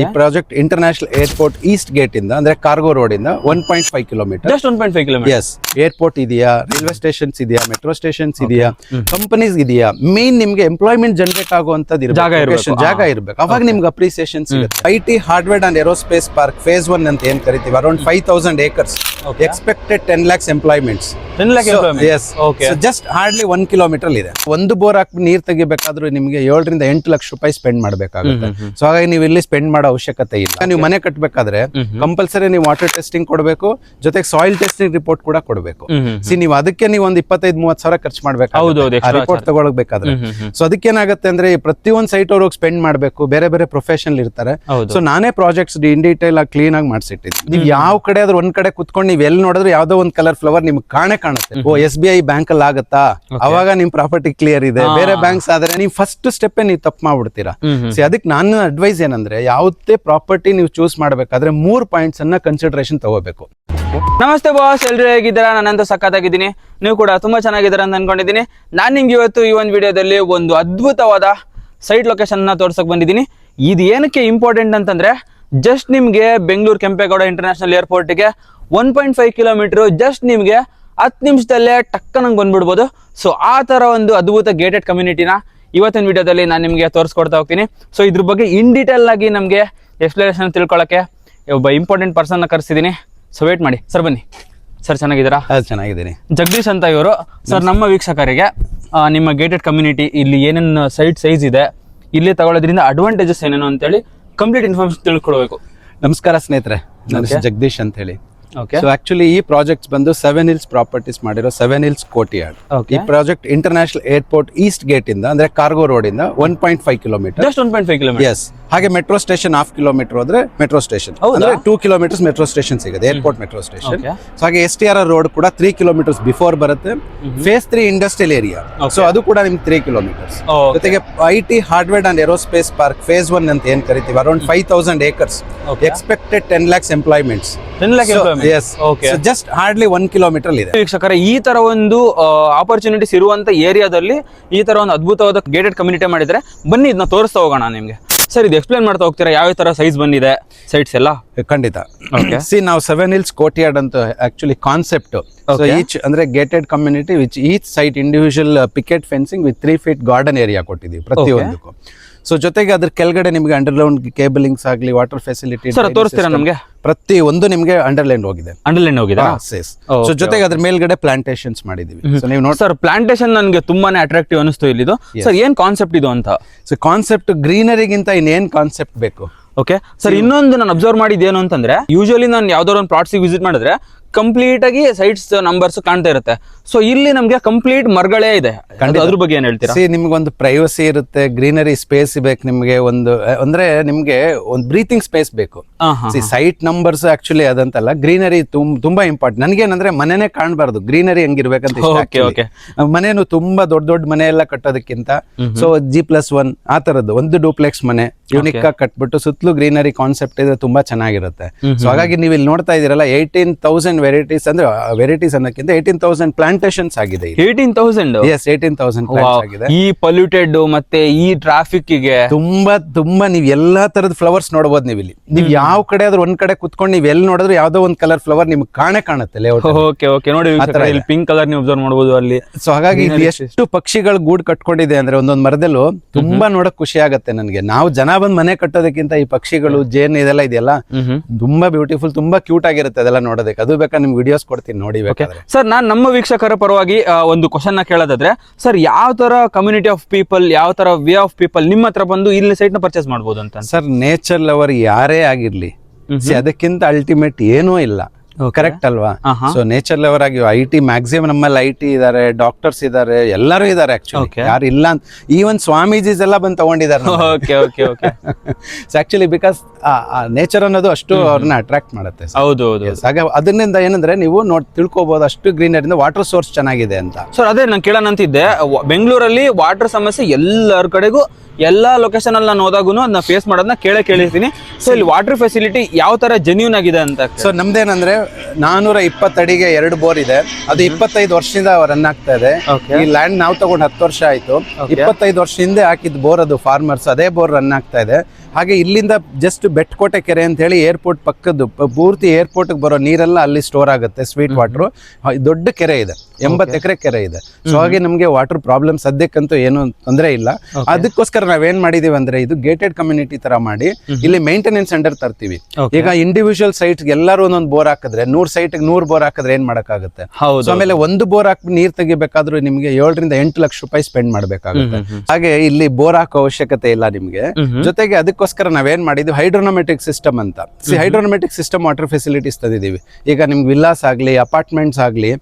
ಈ project international airport east gate ಇಂದ ಅಂದ್ರೆ ಕಾರ್ಗೋ ರೋಡ್ ಇಂದ 1.5 kilometre. Just 1.5 kilometer. Yes, airport ಇದೆಯಾ, ರೈಲ್ವೆ ಸ್ಟೇಷನ್ಸ್ ಇದೆಯಾ, ಮೆಟ್ರೋ ಸ್ಟೇಷನ್ಸ್ ಇದೆಯಾ, ಕಂಪನೀಸ್ ಇದೆಯಾ, ಮೇನ್ ನಿಮ್ಗೆ ಎಂಪ್ಲಾಯ್ಮೆಂಟ್ ಜನರೇಟ್ ಆಗುವಂತದ್ದು ಜಾಗ ಇರಬೇಕು. ಅವಾಗ ನಿಮ್ಗೆ ಅಪ್ರಿಸಿಯೇಷನ್ ಸಿಗುತ್ತೆ. IT hardware and aerospace park phase 1 ಅಂತ ಏನ್ ಕರಿತೀವಿ, around 5,000 acres, expected 10 lakhs employments. 10 lakh employments. Yes, so just hardly 1 kilometer ಇದೆ. ಒಂದು ಬೋರ್ ಹಾಕಿ ನೀರ್ ತೆಗಿಬೇಕಾದ್ರೂ ನಿಮ್ಗೆ 7 ರಿಂದ 8 ಲಕ್ಷ ರೂಪಾಯಿ ಸ್ಪೆಂಡ್ ಮಾಡ್ಬೇಕಾಗುತ್ತೆ. ಸೊ ಹಾಗಾಗಿ ನೀವು ಇಲ್ಲಿ ಸ್ಪೆಂಡ್ ಮಾಡೋ ಅವಶ್ಯಕತೆ ಇಲ್ಲ. ನೀವು ಮನೆ ಕಟ್ಟಬೇಕಾದ್ರೆ ಕಂಪಲ್ಸರಿ ನೀವು ವಾಟರ್ ಟೆಸ್ಟಿಂಗ್ ಕೊಡಬೇಕು, ಜೊತೆಗೆ ಸಾಯಿಲ್ ಟೆಸ್ಟಿಂಗ್ ರಿಪೋರ್ಟ್ ಕೂಡ ಕೊಡಬೇಕು. ನೀವು ಅದಕ್ಕೆ ನೀವು ಒಂದು 25-30 ಸಾವಿರ ಖರ್ಚು ಮಾಡ್ಬೇಕು ರಿಪೋರ್ಟ್ ತಗೊಳ್ಬೇಕಾದ್ರೆ. ಸೊ ಅದಕ್ಕೇನಾಗುತ್ತೆ ಅಂದ್ರೆ ಪ್ರತಿಯೊಂದು ಸೈಟ್ ಅವ್ರಿಗೆ ಸ್ಪೆಂಡ್ ಮಾಡಬೇಕು, ಬೇರೆ ಬೇರೆ ಪ್ರೊಫೆಷನಲ್ ಇರ್ತಾರೆ. ಸೊ ನಾನೇ ಪ್ರಾಜೆಕ್ಟ್ಸ್ ಇನ್ ಡೀಟೇಲ್ ಆಗಿ ಕ್ಲೀನ್ ಆಗಿ ಮಾಡಿಸಿಟ್ಟಿದ್ದೀನಿ. ನೀವು ಯಾವ ಕಡೆ ಆದ್ರೂ ಒಂದ್ ಕಡೆ ಕುತ್ಕೊಂಡು ನೀವು ಎಲ್ಲಿ ನೋಡಿದ್ರೆ ಯಾವ್ದೋ ಒಂದು ಕಲರ್ ಫ್ಲವರ್ ನಿಮ್ಗೆ ಕಾಣುತ್ತೆ. ಓ SBI ಬ್ಯಾಂಕ್ ಅಲ್ಲಿ ಆಗತ್ತಾ, ಅವಾಗ ನಿಮ್ ಪ್ರಾಪರ್ಟಿ ಕ್ಲಿಯರ್ ಇದೆ. ಬೇರೆ ಬ್ಯಾಂಕ್ಸ್ ಆದ್ರೆ ನೀವು ಫಸ್ಟ್ ಸ್ಟೆಪ್ ನೀವು ತಪ್ಪು ಮಾಡ್ಬಿಡ್ತೀರಾ. ಅದಕ್ಕೆ ನಾನು ಅಡ್ವೈಸ್ ಏನಂದ್ರೆ ಯಾವುದೇ ಪ್ರಾಪರ್ಟಿ ನೀವು ಚೂಸ್ ಮಾಡ್ಬೇಕಾದ್ರೆ 3 ಪಾಯಿಂಟ್ಸ್ ಅನ್ನ ಕನ್ಸಿಡರೇಷನ್ ತಗೋಬೇಕು. ನಮಸ್ತೆ ಬಾಸ್, ಎಲ್ರು ಹೇಗಿದ್ದೀರಾ? ನಾನಂತೂ ಸಖತ್ತಾಗಿದ್ದೀನಿ, ನೀವು ಕೂಡ ತುಂಬಾ ಚೆನ್ನಾಗಿದ್ದೀರಾ ಅಂತ ಅನ್ಕೊಂಡಿದ್ದೀನಿ. ನಾನು ನಿಮ್ಗೆ ಇವತ್ತು ಈ ಒಂದು ವಿಡಿಯೋದಲ್ಲಿ ಒಂದು ಅದ್ಭುತವಾದ ಸೈಟ್ ಲೊಕೇಶನ್ ನ ತೋರ್ಸಕ್ ಬಂದಿದ್ದೀನಿ. ಇದು ಏನಕ್ಕೆ ಇಂಪಾರ್ಟೆಂಟ್ ಅಂತಂದ್ರೆ, ಜಸ್ಟ್ ನಿಮ್ಗೆ ಬೆಂಗಳೂರು ಕೆಂಪೇಗೌಡ ಇಂಟರ್ನ್ಯಾಷನಲ್ ಏರ್ಪೋರ್ಟ್ಗೆ 1.5 ಕಿಲೋಮೀಟರ್, ಜಸ್ಟ್ ನಿಮ್ಗೆ 10 ನಿಮಿಷದಲ್ಲೇ ಟಕ್ಕನಂಗೆ ಬಂದ್ಬಿಡ್ಬೋದು. ಸೊ ಆ ತರ ಒಂದು ಅದ್ಭುತ ಗೇಟೆಡ್ ಕಮ್ಯುನಿಟಿನ ಇವತ್ತಿನ ವಿಡಿಯೋದಲ್ಲಿ ನಾನು ನಿಮಗೆ ತೋರಿಸ್ಕೊಡ್ತಾ ಹೋಗ್ತೀನಿ. ಸೊ ಇದ್ರ ಬಗ್ಗೆ ಇನ್ ಡೀಟೇಲ್ ಆಗಿ ನಮಗೆ ಎಕ್ಸ್ಪ್ಲನೇಷನ್ ತಿಳ್ಕೊಳ್ಳೋಕೆ ಒಬ್ಬ ಇಂಪಾರ್ಟೆಂಟ್ ಪರ್ಸನ್ ಕರೆಸಿದ್ದೀನಿ. ಸೊ ವೇಟ್ ಮಾಡಿ ಸರ್, ಬನ್ನಿ ಸರ್. ಚೆನ್ನಾಗಿದ್ದೀರಾ? ಚೆನ್ನಾಗಿದ್ದೀನಿ. ಜಗದೀಶ್ ಅಂತ ಇವರು ಸರ್. ನಮ್ಮ ವೀಕ್ಷಕರಿಗೆ ನಿಮ್ಮ ಗೇಟೆಡ್ ಕಮ್ಯುನಿಟಿ ಇಲ್ಲಿ ಏನೇನು ಸೈಟ್ ಸೈಜ್ ಇದೆ, ಇಲ್ಲಿ ತಗೊಳ್ಳೋದ್ರಿಂದ ಅಡ್ವಾಂಟೇಜಸ್ ಏನೇನು ಅಂತೇಳಿ ಕಂಪ್ಲೀಟ್ ಇನ್ಫಾರ್ಮೇಶನ್ ತಿಳ್ಕೊಳ್ಬೇಕು. ನಮಸ್ಕಾರ ಸ್ನೇಹಿತರೆ, ನಾನು ಜಗದೀಶ್ ಅಂತ ಹೇಳಿ. ಸೊ ಆಕ್ಚುಲಿ ಈ ಪ್ರಾಜೆಕ್ಟ್ಸ್ ಬಂದು 7 Hills ಪ್ರಾಪರ್ಟೀಸ್ ಮಾಡಿರೋ 7 Hills ಕೋರ್ಟ್ಯಾರ್ಡ್. ಈ project international airport east gate ಇಂದ ಅಂದ್ರೆ ಕಾರ್ಗೋ ರೋಡ್ ಇಂದ 1.5 ಕಿಲೋಮೀಟರ್. Just 1.5 kilometer. ಎಸ್, ಹಾಗೆ ಮೆಟ್ರೋ ಸ್ಟೇಷನ್ 1/2 ಕಿಲೋಮೀಟರ್ ಹೋದ್ರೆ ಮೆಟ್ರೋ ಸ್ಟೇಷನ್ ಅಂದ್ರೆ 2 ಕಿಲೋಮೀಟರ್ಸ್ ಮೆಟ್ರೋ ಸ್ಟೇಷನ್ ಸಿಗುತ್ತೆ, ಏರ್ಪೋರ್ಟ್ ಮೆಟ್ರೋ ಸ್ಟೇಷನ್. ಸೊ ಹಾಗೆ STRR ರೋಡ್ ಕೂಡ 3 ಕಿಲೋಮೀಟರ್ಸ್ ಬಿಫೋರ್ ಬರುತ್ತೆ. ಫೇಸ್ 3 ಇಂಡಸ್ಟ್ರಿಯಲ್ ಏರಿಯಾ, ಸೊ ಅದು ಕೂಡ ನಿಮ್ಗೆ 3 ಕಿಲೋಮೀಟರ್ಸ್. ಜೊತೆಗೆ IT hardware and aerospace park phase 1 ಅಂತ ಏನ್ ಕರಿತೀವಿ, around 5,000 acres, expected 10 lakhs employments. 10 lakh employments. Yes, okay. So just hardly 1 kilometer ಇದೆ. ವೀಕ್ಷಕರೇ, ಈ ತರ ಒಂದು ಆಪರ್ಚುನಿಟೀಸ್ ಇರುವಂತ ಏರಿಯಾದಲ್ಲಿ ಈ ತರ ಒಂದು ಅದ್ಭುತವಾದ ಗೇಟೆಡ್ ಕಮ್ಯುನಿಟಿ ಮಾಡಿದ್ರೆ ಬನ್ನಿ ಇದನ್ನ ತೋರಿಸ್ತಾ ಹೋಗೋಣ ನಿಮ್ಗೆ. ಸರ್, ಇದು ಎಕ್ಸ್ಪ್ಲೇನ್ ಮಾಡ್ತಾ ಹೋಗ್ತೀರಾ ಯಾವ ತರ ಸೈಜ್ ಬಂದಿದೆ ಸೈಟ್ಸ್ ಎಲ್ಲ? ಖಂಡಿತ. ನಾವು 7 Hills ಕೋರ್ಟ್ಯಾರ್ಡ್ ಅಂತ ಆಕ್ಚುಲಿ ಕಾನ್ಸೆಪ್ಟ್. ಸೊ ಈಚ್ ಅಂದ್ರೆ gated community which each site individual picket fencing with 3 feet garden area ಕೊಟ್ಟಿದ್ದೀವಿ ಪ್ರತಿಯೊಂದಕ್ಕೂ. ಸೊ ಜೊತೆಗೆ ಅದ್ರ ಕೆಳಗಡೆ ನಿಮ್ಗೆ ಅಂಡರ್ಗ್ರೌಂಡ್ ಕೇಬಲಿಂಗ್ಸ್ ಆಗಲಿ, ವಾಟರ್ ಫೆಸಿಲಿಟಿ ತೋರಿಸ್ತೀರಾ ನಮ್ಗೆ? ಪ್ರತಿ ಒಂದು ನಿಮ್ಗೆ ಅಂಡರ್ಲೈನ್ ಹೋಗಿದೆ. ಸೊ ಜೊತೆಗೆ ಅದ್ರ ಮೇಲ್ಗಡೆ ಪ್ಲಾಂಟೇಶನ್ಸ್ ಮಾಡಿದೀವಿ. ಸೊ ನೀವು ನೋಡಿ ಸರ್, ಪ್ಲಾಂಟೇಶನ್ ನನಗೆ ತುಂಬಾನೇ ಅಟ್ರಾಕ್ಟಿವ್ ಅನಿಸ್ತು ಇಲ್ಲಿದು. ಸರ್, ಏನ್ ಕಾನ್ಸೆಪ್ಟ್ ಇದು ಅಂತ? ಸೊ ಕಾನ್ಸೆಪ್ಟ್ ಗ್ರೀನರಿಗಿಂತ ಇನ್ನೇನ್ ಕಾನ್ಸೆಪ್ಟ್ ಬೇಕು? ಓಕೆ ಸರ್, ಇನ್ನೊಂದು ನಾನು ಅಬ್ಸರ್ವ್ ಮಾಡಿದ್ದೇನು ಅಂತಂದ್ರೆ, ಯೂಶುವಲಿ ನಾನು ಯಾವ್ದಾದ್ರು ಒಂದು ಪ್ಲಾಟ್ಸ್ ವಿಸಿಟ್ ಮಾಡಿದ್ರೆ ಕಂಪ್ಲೀಟ್ ಆಗಿ ಸೈಟ್ಸ್ ನಂಬರ್ಸ್ ಕಾಣ್ತಾ ಇರುತ್ತೆ. ಸೊ ಇಲ್ಲಿ ನಮ್ಗೆ ಕಂಪ್ಲೀಟ್ ಮರಗಳೇ ಇದೆ. ಅದ್ರ ಬಗ್ಗೆ ಏನ್ ಹೇಳ್ತೀರಾ? ನಿಮ್ಗೆ ಒಂದು ಪ್ರೈವಸಿ ಇರುತ್ತೆ, ಗ್ರೀನರಿ ಸ್ಪೇಸ್ ಬೇಕು ನಿಮ್ಗೆ. ಒಂದು ಅಂದ್ರೆ ನಿಮ್ಗೆ ಒಂದು ಬ್ರೀತಿಂಗ್ ಸ್ಪೇಸ್ ಬೇಕು. ಸೈಟ್ ನಂಬರ್ಸ್ ಆಕ್ಚುಲಿ ಅದಂತಲ್ಲ, ಗ್ರೀನರಿ ತುಂಬಾ ಇಂಪಾರ್ಟೆಂಟ್. ನನ್ಗೇನಂದ್ರೆ ಮನೆನೇ ಕಾಣ್ಬಾರ್ದು, ಗ್ರೀನರಿ ಹಂಗಿರ್ಬೇಕಂತ. ಮನೇನು ತುಂಬಾ ದೊಡ್ಡ ದೊಡ್ಡ ಮನೆ ಎಲ್ಲ ಕಟ್ಟೋದಕ್ಕಿಂತ ಸೊ G+1 ಆ ತರದ್ದು ಒಂದು ಡೂಪ್ಲೆಕ್ಸ್ ಮನೆ ಯೂನಿಕ್ ಆಗಿ ಕಟ್ಬಿಟ್ಟು ಸುತ್ತಲೂ ಗ್ರೀನರಿ ಕಾನ್ಸೆಪ್ಟ್ ಇದೆ, ತುಂಬಾ ಚೆನ್ನಾಗಿರುತ್ತೆ. ಸೊ ಹಾಗಾಗಿ ನೀವು ಇಲ್ಲಿ ನೋಡ್ತಾ ಇದೀರಲ್ಲ, 18,000 ವೆರೈಟೀಸ್, ಅಂದ್ರೆ ವೆರೈಟೀಸ್ ಅನ್ನೋಕ್ಕಿಂತ 18,000 ಪ್ಲಾಂಟೇಶನ್ಸ್ ಆಗಿದೆ. 18,000? ಎಸ್, 18,000 ಪ್ಲಾಂಟ್ಸ್ ಆಗಿದೆ. ಈ ಪೊಲ್ಯೂಟೆಡ್ ಮತ್ತೆ ಈ ಟ್ರಾಫಿಕ್ ಗೆ ತುಂಬಾ ನೀವ್ ಎಲ್ಲಾ ತರದ ಫ್ಲವರ್ಸ್ ನೋಡಬಹುದು. ನೀವು ಇಲ್ಲಿ ನೀವ್ ಯಾವ ಕಡೆ ಆದ್ರೂ ಒಂದ್ ಕಡೆ ಕುತ್ಕೊಂಡು ನೀವ್ ಎಲ್ಲಿ ನೋಡಿದ್ರು ಯಾವ್ದೋ ಒಂದ್ ಕಲರ್ ಫ್ಲವರ್ ನಿಮ್ಗೆ ಕಾಣುತ್ತೆ. ನೋಡಿ, ಪಿಂಕ್ ಕಲರ್ ನೀವು ಅಬ್ಸರ್ವ್ ಮಾಡಬಹುದು ಅಲ್ಲಿ. ಸೊ ಹಾಗಾಗಿ ಇಲ್ಲಿ ಎಷ್ಟು ಪಕ್ಷಿಗಳು ಗೂಡ್ ಕಟ್ಕೊಂಡಿದೆ ಅಂದ್ರೆ ಒಂದೊಂದ್ ಮರದಲ್ಲೂ ತುಂಬಾ ನೋಡಕ್ ಖುಷಿ ಆಗತ್ತೆ ನನಗೆ. ನಾವು ಜನ ಬಂದ್ ಮನೆ ಕಟ್ಟೋದಕ್ಕಿಂತ ಈ ಪಕ್ಷಿಗಳು, ಜೇನ್ ಇದೆಲ್ಲ ಇದೆಯಲ್ಲ ತುಂಬಾ ಬ್ಯೂಟಿಫುಲ್, ತುಂಬಾ ಕ್ಯೂಟ್ ಆಗಿರುತ್ತೆ ಅದೆಲ್ಲ ನೋಡೋದಕ್ಕೆ. ಅದು ಬೇಕಾ ನಿಮ್ಗೆ ವಿಡಿಯೋಸ್ ಕೊಡ್ತೀನಿ ನೋಡಿ. ಸರ್, ನಾನ್ ನಮ್ಮ ವೀಕ್ಷಕರ ಪರವಾಗಿ ಒಂದು ಕ್ವಶನ್ ನ ಕೇಳೋದಾದ್ರೆ, ಸರ್ ಯಾವ ತರ ಕಮ್ಯುನಿಟಿ ಆಫ್ ಪೀಪಲ್, ಯಾವ ತರ ವೇ ಆಫ್ ಪೀಪಲ್ ನಿಮ್ಮ ಹತ್ರ ಬಂದು ಇಲ್ಲಿ ಸೈಟ್ ನ ಪರ್ಚೇಸ್ ಮಾಡಬಹುದು ಅಂತ? ಸರ್, ನೇಚರ್ ಲವರ್ ಯಾರೇ ಆಗಿರ್ಲಿ, ಅದಕ್ಕಿಂತ ಅಲ್ಟಿಮೇಟ್ ಏನೂ ಇಲ್ಲ. ಕರೆಕ್ಟ್ ಅಲ್ವಾ? ಸೊ ನೇಚರ್ ಲವರ್ ಆಗಿ IT ಮ್ಯಾಕ್ಸಿಮಮ್ ನಮ್ಮಲ್ಲಿ IT ಇದಾರೆ, ಡಾಕ್ಟರ್ಸ್ ಇದಾರೆ, ಎಲ್ಲರೂ ಇದಾರೆ. ಆಕ್ಚುಲಿ ಯಾರು ಇಲ್ಲ ಅಂತ, ಈವನ್ ಸ್ವಾಮೀಜಿಸ್ ಎಲ್ಲ ಬಂದು ತಗೊಂಡಿದ್ದಾರೆ. ಆಕ್ಚುಲಿ ಬಿಕಾಸ್ ನೇಚರ್ ಅನ್ನೋದು ಅಷ್ಟು ಅವ್ರನ್ನ ಅಟ್ರಾಕ್ಟ್ ಮಾಡುತ್ತೆ. ಹೌದು. ಹಾಗೆ ಅದರಿಂದ ಏನಂದ್ರೆ ನೀವು ತಿಳ್ಕೊಬಹುದು ಅಷ್ಟು ಗ್ರೀನರಿಂದ ವಾಟರ್ ಸೋರ್ಸ್ ಚೆನ್ನಾಗಿದೆ ಅಂತ. ಸರ್, ಅದೇ ನಾನು ಕೇಳೋಣ ಅಂತಿದ್ದೆ. ಬೆಂಗಳೂರಲ್ಲಿ ವಾಟರ್ ಸಮಸ್ಯೆ ಎಲ್ಲರ ಕಡೆಗೂ, ಎಲ್ಲಾ ಲೊಕೇಶನ್ ಅಲ್ಲಿ ನಾನು ಹೋದಾಗೂ ಅದನ್ನ ಫೇಸ್ ಮಾಡೋದನ್ನ ಕೇಳಿರ್ತೀನಿ. ಸೊ ಇಲ್ಲಿ ವಾಟರ್ ಫೆಸಿಲಿಟಿ ಯಾವ ತರ ಜೆನ್ಯೂನ್ ಆಗಿದೆ ಅಂತ? ಸೊ ನಮ್ದೇನಂದ್ರೆ 420 ಅಡಿಗೆ 2 ಬೋರ್ ಇದೆ. ಅದು 25 ವರ್ಷದಿಂದ ರನ್ ಆಗ್ತಾ ಇದೆ. ಈ ಲ್ಯಾಂಡ್ ನಾವು ತಗೊಂಡು 10 ವರ್ಷ ಆಯ್ತು. 25 ವರ್ಷ ಹಿಂದೆ ಹಾಕಿದ್ ಬೋರ್, ಅದು ಫಾರ್ಮರ್ಸ್ ಅದೇ ಬೋರ್ ರನ್ ಆಗ್ತಾ ಇದೆ. ಹಾಗೆ ಇಲ್ಲಿಂದ ಜಸ್ಟ್ ಬೆಟ್ಕೋಟೆ ಕೆರೆ ಅಂತ ಹೇಳಿ ಏರ್ಪೋರ್ಟ್ ಪಕ್ಕದ್ದು ಪೂರ್ತಿ ಏರ್ಪೋರ್ಟ್ ಬರೋ ನೀರೆಲ್ಲ ಅಲ್ಲಿ ಸ್ಟೋರ್ ಆಗುತ್ತೆ, ಸ್ವೀಟ್ ವಾಟರ್. ದೊಡ್ಡ ಕೆರೆ ಇದೆ, 80 ಎಕರೆ ಕೆರೆ ಇದೆ. ಸೊ ಹಾಗೆ ನಮಗೆ ವಾಟರ್ ಪ್ರಾಬ್ಲಮ್ ಸದ್ಯಕ್ಕಂತೂ ಏನು ತೊಂದರೆ ಇಲ್ಲ. ಅದಕ್ಕೋಸ್ಕರ ನಾವೇನ್ ಮಾಡಿದೀವಿ ಅಂದ್ರೆ ಇದು ಗೇಟೆಡ್ ಕಮ್ಯುನಿಟಿ ತರ ಮಾಡಿ ಇಲ್ಲಿ ಮೇಂಟೆನೆನ್ಸ್ ಅಂಡರ್ ತರ್ತೀವಿ. ಈಗ ಇಂಡಿವಿಜುವಲ್ ಸೈಟ್ ಎಲ್ಲರೂ ಒಂದೊಂದು ಬೋರ್ ಹಾಕಿದ್ರೆ 100 ಸೈಟ್ 100 ಬೋರ್ ಹಾಕಿದ್ರೆ ಏನ್ ಮಾಡಕ್ಕಾಗುತ್ತೆ? ಆಮೇಲೆ ಒಂದು ಬೋರ್ ಹಾಕಿ ನೀರ್ ತೆಗಿಬೇಕಾದ್ರೂ ನಿಮ್ಗೆ 7 ರಿಂದ 8 ಲಕ್ಷ ರೂಪಾಯಿ ಸ್ಪೆಂಡ್ ಮಾಡ್ಬೇಕಾಗುತ್ತೆ. ಹಾಗೆ ಇಲ್ಲಿ ಬೋರ್ ಹಾಕೋ ಅವಶ್ಯಕತೆ ಇಲ್ಲ ನಿಮ್ಗೆ. ಜೊತೆಗೆ ಅದಕ್ಕೋಸ್ಕರ ನಾವೇನ್ ಮಾಡಿದ್ವಿ ಹೈಡ್ರೋನಮೆಟಿಕ್ ಸಿಸ್ಟಮ್ ಅಂತ. ಹೈಡ್ರೋನಮೆಟಿಕ್ ಸಿಸ್ಟಮ್ ವಾಟರ್ ಫೆಸಿಲಿಟೀಸ್ ತಂದಿದೀವಿ. ಈಗ ನಿಮ್ಗೆ ವಿಲ್ಲಾಸ್ ಆಗ್ಲಿ ಅಪಾರ್ಟ್ಮೆಂಟ್ಸ್ ಆಗ್ಲಿ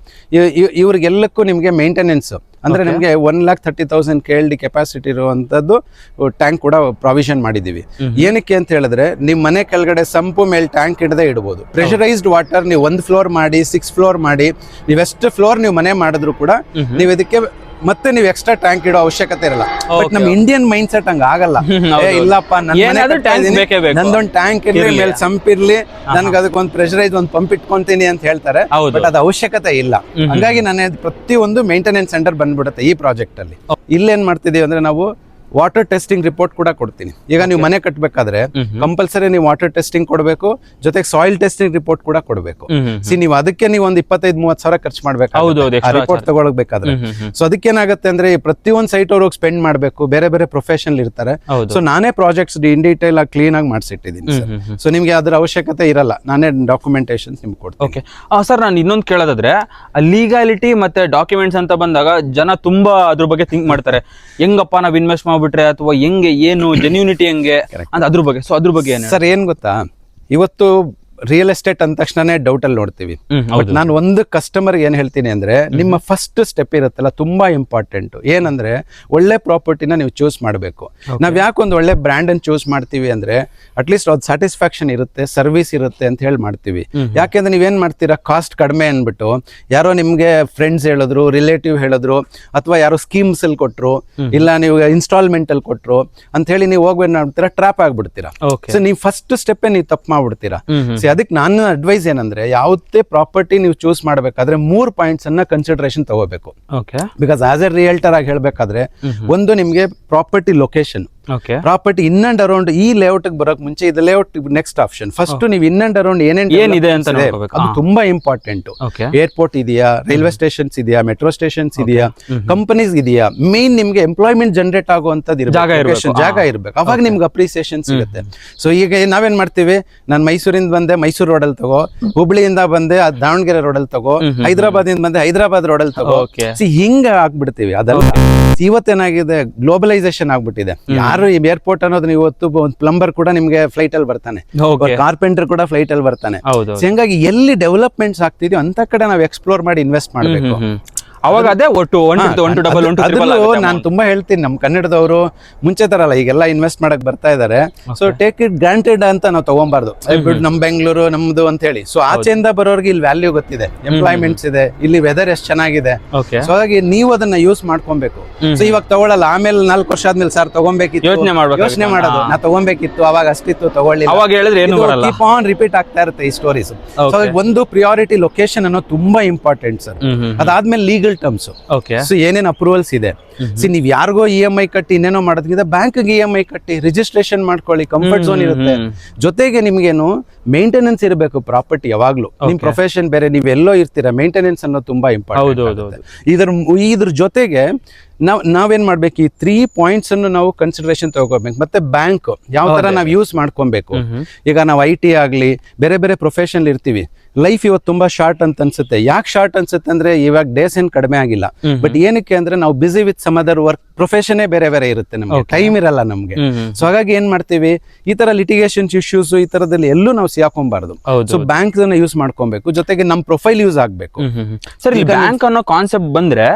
ಇವ್ರಿಗೆಲ್ಲಕ್ಕೂ ನಿಮ್ಗೆ ಮೇಂಟೆನೆನ್ಸ್ ಅಂದ್ರೆ ನಿಮ್ಗೆ 1,30,000 KLD ಕೆಪಾಸಿಟಿ ಇರುವಂತದ್ದು ಟ್ಯಾಂಕ್ ಕೂಡ ಪ್ರಾವಿಷನ್ ಮಾಡಿದೀವಿ. ಏನಕ್ಕೆ ಅಂತ ಹೇಳಿದ್ರೆ ನಿಮ್ ಮನೆ ಕೆಳಗಡೆ ಸಂಪು ಮೇಲೆ ಟ್ಯಾಂಕ್ ಇಡದೆ ಇಡಬಹುದು. ಪ್ರೆಷರೈಸ್ಡ್ ವಾಟರ್ ನೀವು 1 ಫ್ಲೋರ್ ಮಾಡಿ 6 ಫ್ಲೋರ್ ಮಾಡಿ ನೀವೆಷ್ಟು ಫ್ಲೋರ್ ನೀವು ಮನೆ ಮಾಡಿದ್ರು ಕೂಡ ನೀವು ಇದಕ್ಕೆ ಮತ್ತೆ ನೀವು ಎಕ್ಸ್ಟ್ರಾ ಟ್ಯಾಂಕ್ ಇಡೋ ಅವಶ್ಯಕತೆ ಇರಲ್ಲ. ಬಟ್ ನಮ್ ಇಂಡಿಯನ್ ಮೈಂಡ್ ಸೆಟ್ ಹಂಗ ಆಗಲ್ಲ. ಇಲ್ಲಪ್ಪ ನಂದೊಂದು ಟ್ಯಾಂಕ್ ಇರ್ಲಿ ಮೇಲೆ ಸಂಪ್ ಇರ್ಲಿ, ನನ್ಗೆ ಅದಕ್ಕೊಂದು ಪ್ರೆಷರೈಸ್ ಒಂದು ಪಂಪ್ ಇಟ್ಕೊಂತೀನಿ ಅಂತ ಹೇಳ್ತಾರೆ. ಬಟ್ ಅದು ಅವಶ್ಯಕತೆ ಇಲ್ಲ. ಹಂಗಾಗಿ ನಾನು ಪ್ರತಿಯೊಂದು ಮೇಂಟೆನೆನ್ಸ್ ಸೆಂಟರ್ ಬಂದ್ಬಿಡುತ್ತೆ ಈ ಪ್ರಾಜೆಕ್ಟ್ ಅಲ್ಲಿ. ಇಲ್ಲೇನ್ ಮಾಡ್ತಿದೀವಿ ಅಂದ್ರೆ ನಾವು ವಾಟರ್ ಟೆಸ್ಟಿಂಗ್ ರಿಪೋರ್ಟ್ ಕೂಡ ಕೊಡ್ತೀನಿ. ಈಗ ನೀವು ಮನೆ ಕಟ್ಟಬೇಕಾದ್ರೆ ಕಂಪಲ್ಸರಿ ನೀವು ವಾಟರ್ ಟೆಸ್ಟಿಂಗ್ ಕೊಡಬೇಕು, ಜೊತೆಗೆ ಸಾಯಿಲ್ ಟೆಸ್ಟಿಂಗ್ ರಿಪೋರ್ಟ್ ಕೂಡ ಕೊಡಬೇಕು. ನೀವು ಅದಕ್ಕೆ ನೀವು ಒಂದು 25-30 ಸಾವಿರ ಖರ್ಚು ಮಾಡ್ಬೇಕು ರಿಪೋರ್ಟ್ ತಗೊಳ್ಬೇಕಾದ್ರೆ. ಸೊ ಅದಕ್ಕೇನಾಗುತ್ತೆ ಅಂದ್ರೆ ಪ್ರತಿಯೊಂದು ಸೈಟ್ ಅವ್ರಿಗೆ ಸ್ಪೆಂಡ್ ಮಾಡಬೇಕು, ಬೇರೆ ಬೇರೆ ಪ್ರೊಫೆಷನಲ್ ಇರ್ತಾರೆ. ಸೊ ನಾನೇ ಪ್ರಾಜೆಕ್ಟ್ಸ್ ಇನ್ ಡೀಟೇಲ್ ಆಗಿ ಕ್ಲೀನ್ ಆಗಿ ಮಾಡಿಸಿಟ್ಟಿದ್ದೀನಿ. ಸೊ ನಿಮ್ಗೆ ಅದ್ರ ಅವಶ್ಯಕತೆ ಇರಲ್ಲ, ನಾನೇ ಡಾಕ್ಯುಮೆಂಟೇಶನ್ ನಿಮ್ಗೆ ಕೊಡ್ತೀನಿ. ಸರ್ ನಾನು ಇನ್ನೊಂದು ಕೇಳೋದಾದ್ರೆ ಲೀಗಾಲಿಟಿ ಮತ್ತೆ ಡಾಕ್ಯುಮೆಂಟ್ಸ್ ಅಂತ ಬಂದಾಗ ಜನ ತುಂಬಾ ಅದ್ರ ಬಗ್ಗೆ ಥಿಂಕ್ ಮಾಡ್ತಾರೆ, ಹೆಂಗಪ್ಪ ನಾವ್ ಇನ್ವೆಸ್ಟ್ ಬಿಟ್ರೆ ಅಥವಾ ಹೆಂಗೆ ಏನು ಜೆನ್ಯೂನಿಟಿ ಹೆಂಗೆ ಅಂತ ಅದ್ರ ಬಗ್ಗೆ. ಸೊ ಅದ್ರ ಬಗ್ಗೆ ಸರ್ ಏನ್ ಗೊತ್ತಾ, ಇವತ್ತು ರಿಯಲ್ ಎಸ್ಟೇಟ್ ಅಂದ ತಕ್ಷಣನೇ ಡೌಟ್ ಅಲ್ಲಿ ನೋಡ್ತೀವಿ. ಬಟ್ ನಾನು ಒಂದು ಕಸ್ಟಮರ್ ಏನ್ ಹೇಳ್ತೀನಿ ಅಂದ್ರೆ ನಿಮ್ಮ ಫಸ್ಟ್ ಸ್ಟೆಪ್ ಇರುತ್ತಲ್ಲ ತುಂಬಾ ಇಂಪಾರ್ಟೆಂಟ್. ಏನಂದ್ರೆ ಒಳ್ಳೆ ಪ್ರಾಪರ್ಟಿನ ನೀವು ಚೂಸ್ ಮಾಡಬೇಕು. ನಾವ್ ಯಾಕೆ ಒಂದು ಒಳ್ಳೆ ಬ್ರ್ಯಾಂಡ್ ಅನ್ನು ಚೂಸ್ ಮಾಡ್ತೀವಿ ಅಂದ್ರೆ ಅಟ್ಲೀಸ್ಟ್ ಅದು ಸ್ಯಾಟಿಸ್ಫ್ಯಾಕ್ಷನ್ ಇರುತ್ತೆ, ಸರ್ವಿಸ್ ಇರುತ್ತೆ ಅಂತ ಹೇಳಿ ಮಾಡ್ತೀವಿ. ಯಾಕೆಂದ್ರೆ ನೀವೇನ್ ಮಾಡ್ತೀರಾ, ಕಾಸ್ಟ್ ಕಡಿಮೆ ಅನ್ಬಿಟ್ಟು ಯಾರೋ ನಿಮ್ಗೆ ಫ್ರೆಂಡ್ಸ್ ಹೇಳಿದ್ರು, ರಿಲೇಟಿವ್ ಹೇಳಿದ್ರು, ಅಥವಾ ಯಾರೋ ಸ್ಕೀಮ್ಸ್ ಅಲ್ಲಿ ಕೊಟ್ರು, ಇಲ್ಲ ನೀವು ಇನ್ಸ್ಟಾಲ್ಮೆಂಟ್ ಅಲ್ಲಿ ಕೊಟ್ರು ಅಂತ ಹೇಳಿ ನೀವು ಹೋಗ್ಬೇಕು ಮಾಡ್ತೀರಾ, ಟ್ರಾಪ್ ಆಗ್ಬಿಡ್ತೀರಾ. ಸೊ ನೀವು ಫಸ್ಟ್ ಸ್ಟೆಪ್ ನೀವು ತಪ್ಪು ಮಾಡ್ಬಿಡ್ತೀರಾ. ಅದಕ್ಕೆ ನಾನು ಅಡ್ವೈಸ್ ಏನಂದ್ರೆ ಯಾವುದೇ ಪ್ರಾಪರ್ಟಿ ನೀವು ಚೂಸ್ ಮಾಡ್ಬೇಕಾದ್ರೆ 3 ಪಾಯಿಂಟ್ಸ್ ಅನ್ನ ಕನ್ಸಿಡರೇಷನ್ ತಗೋಬೇಕು. ಬಿಕಾಸ್ ಆಸ್ ಎ ರಿಯಲ್ಟರ್ ಆಗಿ ಹೇಳ್ಬೇಕಾದ್ರೆ ಒಂದು ನಿಮ್ಗೆ property location, property in and around ಈ ಲೇಔಟ್ ಬರೋಕ್ ಮುಂಚೆ ಇದು ಲೇಔಟ್ ನೆಕ್ಸ್ಟ್ ಆಪ್ಷನ್. ಫಸ್ಟ್ ನೀವು ಇನ್ ಅಂಡ್ ಅರೌಂಡ್ ಏನಿದೆ ಅಂತ ಅದು ತುಂಬಾ ಇಂಪಾರ್ಟೆಂಟ್. ಏರ್ಪೋರ್ಟ್ ಇದೆಯಾ, ರೈಲ್ವೆ ಸ್ಟೇಷನ್ಸ್ ಇದೆಯಾ, ಮೆಟ್ರೋ ಸ್ಟೇಷನ್ಸ್ ಇದೆಯಾ, ಕಂಪನೀಸ್ ಇದೆಯಾ, ಮೇನ್ ನಿಮ್ಗೆ ಎಂಪ್ಲಾಯ್ಮೆಂಟ್ ಜನರೇಟ್ ಆಗುವಂತದ್ದು ಜಾಗ ಇರ್ಬೇಕು. ಅವಾಗ ನಿಮ್ಗೆ ಅಪ್ರಿಸಿಯೇಷನ್ ಸಿಗುತ್ತೆ. ಸೊ ಈಗ ನಾವೇನ್ ಮಾಡ್ತೀವಿ, ನಾನು ಮೈಸೂರಿಂದ ಬಂದೆ ಮೈಸೂರು ರೋಡ್ ಅಲ್ಲಿ ತಗೋ, ಹುಬ್ಳಿಯಿಂದ ಬಂದೆ ದಾವಣಗೆರೆ ರೋಡ್ ಅಲ್ಲಿ ತಗೋ, ಹೈದರಾಬಾದ್ ಇಂದ ಬಂದೆ ಹೈದರಾಬಾದ್ ರೋಡ್ ಅಲ್ಲಿ ತಗೋ. ಹಿಂಗ ಆಗ್ಬಿಡ್ತೀವಿ. ಅದಲ್ಲ ಇವತ್ತೇನಾಗಿದೆ, ಗ್ಲೋಬಲೈಸೇಷನ್ ಆಗ್ಬಿಟ್ಟಿದೆ. ಯಾರು ಏರ್ಪೋರ್ಟ್ ಅನ್ನೋದು ಇವತ್ತು ಒಂದು ಪ್ಲಂಬರ್ ಕೂಡ ನಿಮ್ಗೆ ಫ್ಲೈಟ್ ಅಲ್ಲಿ ಬರ್ತಾನೆ, ಕಾರ್ಪೆಂಟರ್ ಕೂಡ ಫ್ಲೈಟ್ ಅಲ್ಲಿ ಬರ್ತಾನೆ. ಹಂಗಾಗಿ ಎಲ್ಲಿ ಡೆವಲಪ್ಮೆಂಟ್ಸ್ ಆಗ್ತಿದೆಯೋ ಅಂತ ಕಡೆ ನಾವು ಎಕ್ಸ್ಪ್ಲೋರ್ ಮಾಡಿ ಇನ್ವೆಸ್ಟ್ ಮಾಡಬೇಕು. ಅವಾಗ ಅದೇ ಒಟ್ಟು ನಾನು ತುಂಬಾ ಹೇಳ್ತೀನಿ, ನಮ್ ಕನ್ನಡದವರು ಮುಂಚೆ ತರಲ್ಲ ಈಗೆಲ್ಲ ಇನ್ವೆಸ್ಟ್ ಮಾಡಕ್ ಬರ್ತಾ ಇದಾರೆ. ಸೊ ಟೇಕ್ ಇಟ್ ಗ್ರಾಂಟೆಡ್ ಅಂತ ನಾವು ತಗೊಂಬಾರ್ದು, ನಮ್ ಬೆಂಗಳೂರು ನಮ್ದು ಅಂತ ಹೇಳಿ. ಸೊ ಆಚೆಯಿಂದ ಬರೋರ್ಗೆ ಇಲ್ಲಿ ವ್ಯಾಲ್ಯೂ ಗೊತ್ತಿದೆ, ಎಂಪ್ಲಾಯ್ಮೆಂಟ್ಸ್ ಇದೆ, ಇಲ್ಲಿ ವೆದರ್ ಎಷ್ಟು ಚೆನ್ನಾಗಿದೆ. ಸೊ ಹಾಗಾಗಿ ನೀವು ಅದನ್ನ ಯೂಸ್ ಮಾಡ್ಕೊಬೇಕು. ಸೊ ಇವಾಗ ತಗೊಳ್ಳಲ್ಲ, ಆಮೇಲೆ 4 ವರ್ಷ ಆದ್ಮೇಲೆ ಸರ್ ತಗೊಬೇಕಿತ್ತು ಯೋಚನೆ ಮಾಡೋದು, ನಾ ತಗೊಬೇಕಿತ್ತು ಅವಾಗ ಅಷ್ಟಿತ್ತು ತಗೊಳ್ಳಿ, ಕೀಪ್ ಆನ್ ರಿಪೀಟ್ ಆಗ್ತಾ ಇರುತ್ತೆ ಈ ಸ್ಟೋರೀಸ್. ಸೊ ಒಂದು ಪ್ರಿಯಾರಿಟಿ ಲೊಕೇಶನ್ ಅನ್ನೋ ತುಂಬಾ ಇಂಪಾರ್ಟೆಂಟ್ ಸರ್. ಅದಾದ್ಮೇಲೆ ಲೀಗಲ್ ಟರ್ಮ್ಸ್, ಸೊ ಏನೇನ್ ಅಪ್ರೂವಲ್ಸ್ ಇದೆ. ನೀವ್ ಯಾರಿಗೋ EMI ಕಟ್ಟಿ ಇನ್ನೇನೋ ಮಾಡೋದ್ಕಿಂತ ಬ್ಯಾಂಕ್ಗೆ EMI ಕಟ್ಟಿ ರಿಜಿಸ್ಟ್ರೇಷನ್ ಮಾಡ್ಕೊಳ್ಳಿ, ಕಂಫರ್ಟ್ ಝೋನ್ ಇರುತ್ತೆ. ಜೊತೆಗೆ ನಿಮ್ಗೇನು ಮೇಂಟೆನೆನ್ಸ್ ಇರಬೇಕು ಪ್ರಾಪರ್ಟಿ ಯಾವಾಗ್ಲೂ. ನಿಮ್ ಪ್ರೊಫೆಷನ್ ಬೇರೆ, ನೀವೆಲ್ಲೋ ಇರ್ತೀರಾ, ಮೇಂಟೆನೆನ್ಸ್ ಅನ್ನೋದು ತುಂಬಾ ಇಂಪಾರ್ಟೆಂಟ್. ಇದ್ರ ಜೊತೆಗೆ ನಾವೇನ್ ಮಾಡ್ಬೇಕು, ಈ 3 ಪಾಯಿಂಟ್ಸ್ ಅನ್ನು ನಾವು ಕನ್ಸಿಡರೇಷನ್ ತಗೋಬೇಕು. ಮತ್ತೆ ಬ್ಯಾಂಕ್ ಯಾವ ತರ ನಾವ್ ಯೂಸ್ ಮಾಡ್ಕೊಬೇಕು. ಈಗ ನಾವು IT ಆಗ್ಲಿ ಬೇರೆ ಬೇರೆ ಪ್ರೊಫೆಷನ್ ಇರ್ತೀವಿ, ಲೈಫ್ ಇವತ್ತು ತುಂಬಾ ಶಾರ್ಟ್ ಅಂತ ಅನ್ಸುತ್ತೆ. ಯಾಕೆ ಶಾರ್ಟ್ ಅನ್ಸುತ್ತೆ ಅಂದ್ರೆ ಇವಾಗ ಡೇಸ್ ಏನ್ ಕಡಿಮೆ ಆಗಿಲ್ಲ, ಬಟ್ ಏನಕ್ಕೆ ಅಂದ್ರೆ ನಾವು busy with some other work, profession ಬೇರೆ ಬೇರೆ ಇರುತ್ತೆ, ನಮ್ಗೆ ಟೈಮ್ ಇರಲ್ಲ ನಮ್ಗೆ. ಸೊ ಹಾಗಾಗಿ ಏನ್ ಮಾಡ್ತೀವಿ, ಈ ತರ ಲಿಟಿಗೇಷನ್ ಇಶ್ಯೂಸ್ ಈ ತರದಲ್ಲಿ ಎಲ್ಲೂ ನಾವು ಸಿಕ್ಕೊಬಾರ್ದು. ಸೊ ಬ್ಯಾಂಕ್ ಯೂಸ್ ಮಾಡ್ಕೊಬೇಕು, ಜೊತೆಗೆ ನಮ್ ಪ್ರೊಫೈಲ್ ಯೂಸ್ ಆಗ್ಬೇಕು. ಸರ್ ಈ ಬ್ಯಾಂಕ್ ಅನ್ನೋ ಕಾನ್ಸೆಪ್ಟ್ ಬಂದ್ರೆ